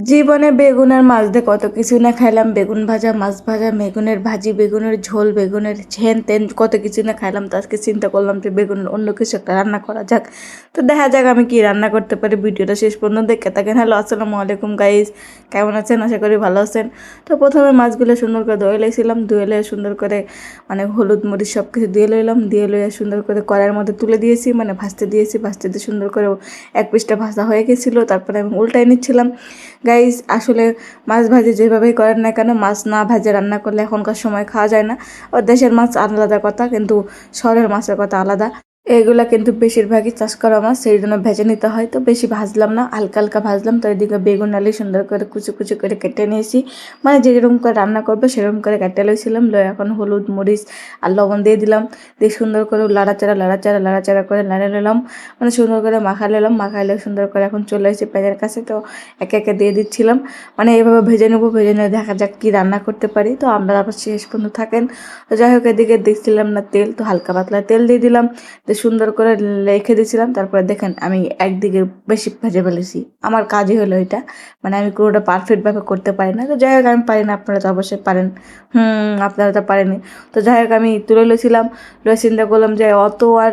জীবনে বেগুন আর মাছ দিয়ে কত কিছু না খাইলাম, বেগুন ভাজা, মাছ ভাজা, বেগুনের ভাজি, বেগুনের ঝোল, বেগুনের ঝেন তেন, কত কিছু না খাইলাম। তো আজকে চিন্তা করলাম যে বেগুন অন্য কিছু একটা রান্না করা যাক। তো দেখা যাক আমি কি রান্না করতে পারি। ভিডিওটা শেষ পর্যন্ত দেখতে থাকেন। হ্যালো, আসসালামু আলাইকুম গাইস, কেমন আছেন? আশা করি ভালো আছেন। তো প্রথমে মাছগুলো সুন্দর করে ধুয়ে লইছিলাম, ধুয়ে লয়ে সুন্দর করে হলুদ মরিচ সব কিছু দিয়ে লইলাম, দিয়ে লইয়া সুন্দর করে কড়াইয়ের মধ্যে তুলে দিয়েছি, ভাজতে দিয়েছি। ভাজতে দিয়ে সুন্দর করে এক পিসটা ভাজা হয়ে গেছিলো, তারপরে আমি উল্টাই নিচ্ছিলাম। গাইজ আসলে মাছ ভাজি যেভাবেই করেন না কেন, মাছ না ভাজে রান্না করলে এখনকার সময় খাওয়া যায় না। ও দেশের মাছ আলাদা কথা, কিন্তু শহরের মাছের কথা আলাদা। এগুলা কিন্তু বেশিরভাগই চাষ করা মাছ, সেই জন্য ভেজে নিতে হয়। তো বেশি ভাজলাম না, হালকা হালকা ভাজলাম। তো এদিকে বেগুন আলু সুন্দর করে কুচি কুচি করে কেটে নিয়েছি, যেরকম করে রান্না করবো সেরকম করে কেটে লইছিলাম। এখন হলুদ মরিচ আর লবণ দিয়ে দিলাম, দিয়ে সুন্দর করে লাড়াচাড়া করে নাড়ে নিলাম, সুন্দর করে মাখাইলে সুন্দর করে এখন চলে এসেছি পেঁয়াজের কাছে। তো একে একে দিয়ে দিচ্ছিলাম, এইভাবে ভেজে নেবো। ভেজে নিয়ে দেখা যাক কি রান্না করতে পারি। তো আমরা আবার শেষ পর্যন্ত থাকেন। তো যাই হোক, এদিকে দেখছিলাম না তেল, তো হালকা পাতলা তেল দিয়ে দিলাম, তো সুন্দর করে রেখে দিয়েছিলাম। তারপরে দেখেন আমি একদিকে বেশি ভেজে ফেলেছি। আমার কাজই হলো এটা, আমি পুরোটা পারফেক্টভাবে করতে পারি না। তো যাই হোক, আমি পারি না, আপনারা তো অবশ্যই পারেন। আপনারা তো পারেনি। তো যাই হোক, আমি তুলে লইছিলাম, চিন্তা করলাম যে অত আর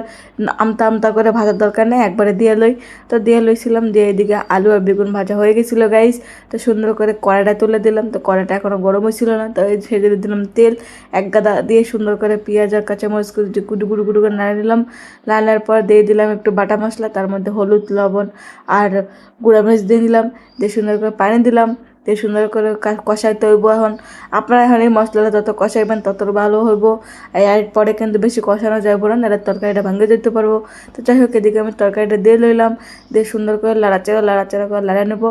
আমতা আমতা করে ভাজার দরকার নেই, একবারে দিয়ে লই। তো দিয়ে লইছিলাম, দিয়ে এদিকে আলু আর বেগুন ভাজা হয়ে গেছিলো গাইস। তো সুন্দর করে কড়াইটা তুলে দিলাম। তো কড়াইটা এখনও গরম হয়েছিল না, তো ছেড়ে দিলাম তেল এক গাদা দিয়ে, সুন্দর করে পেঁয়াজ আর কাঁচামরিচ গুঁড়ো গুঁড়ো গুঁড়ো করে নাড়িয়ে দিলাম। নাড়ানোর পর দিয়ে দিলাম একটু বাটা মশলা, তার মধ্যে হলুদ লবণ আর গুঁড়ামরিচ দিয়ে দিলাম, দিয়ে সুন্দর করে পানি দিলাম, দিয়ে সুন্দর করে কষাইতে হইব। আপনারা এখন এই মশলাটা যত কষাইবেন তত ভালো হইব। এর পরে কিন্তু বেশি কষানো যাইব না, নাহলে তরকারিটা ভেঙে যেতে পারবো। তো যাই হোক, এদিকে আমি তরকারিটা দিয়ে লইলাম, দিয়ে সুন্দর করে লাড়াচাড়া করে লাড়া নেবো।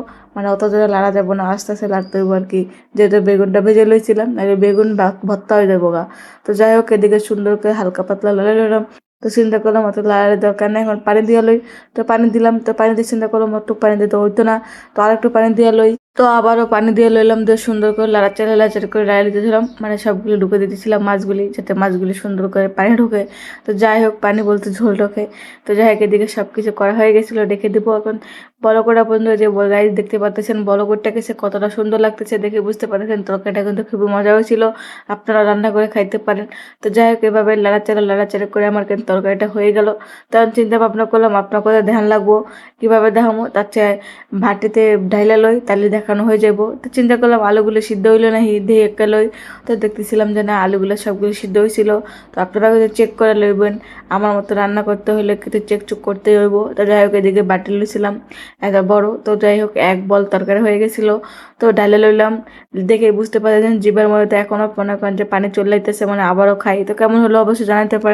অত জোরে লাড়া যাবো না, আস্তে আস্তে লাড়তে হইব আর কি, যেহেতু বেগুনটা ভেজে লইছিলাম, নাহলে বেগুন ভর্তা হয়ে যাবো গা। তো যাই হোক, এদিকে সুন্দর করে হালকা পাতলা লাড়া নিলাম। তো চিন্তা করলাম অত লাড়ার দরকার নেই, এখন পানি দিয়ে লই। তো পানি দিলাম, তো পানি দিয়ে চিন্তা করলাম একটু পানি দিতে হইতো না, তো আর একটু পানি দিয়ে লই। তো আবারও পানি দিয়ে লইলাম, দিয়ে সুন্দর করে লাড়াচাড়া করে লাড়া দিতেছিলাম, সবগুলো ঢুকে দিতেছিলাম মাছগুলি, যাতে মাছগুলি সুন্দর করে পানি ঢুকে। তো যাই হোক, পানি বলতে ঝোল ঢোকে। তো যাই হোক, এদিকে সব কিছু করা হয়ে গেছিলো, রেখে দেবো এখন। বড়কড়া পর্যন্ত যে গাইজ দেখতে পাচ্ছেন, বড়কড়টাকে সে কতটা সুন্দর লাগতেছে দেখে বুঝতে পারছেন। তরকারিটা কিন্তু খুবই মজা হয়েছিল, আপনারা রান্না করে খাইতে পারেন। তো যাই হোক, এভাবে লাড়াচাড়া করে আমার কিন্তু তরকারিটা হয়ে গেল। তখন চিন্তা ভাবনা করলাম আপনার কথা ধ্যান লাগবো, কীভাবে দেখামো, তার চেয়ে ভাটিতে ঢাইলা লই, তাহলে দেখানো হয়ে যাবো। তো চিন্তা করলাম আলুগুলো সিদ্ধ হইলো না, দিয়ে একা লই। তো দেখতেছিলাম যে না, আলুগুলো সবগুলো সিদ্ধ হয়েছিল। তো আপনারা কিন্তু চেক করে লইবেন, আমার মতো রান্না করতে হলে কিন্তু চেক চুক করতে হইব। তো যাই হোক, এদিকে বাটি লইছিলাম এত বড়। তো যাই হোক, এক বল তরকারি হয়ে গেছিলো। তো ডালে লইলাম, দেখে বুঝতে পারছেন জিভের মধ্যে তো এখনও মনে করেন যে পানি চলে যাইতেছে, আবারও খাই। তো কেমন হলো অবশ্যই জানাতে পারেন।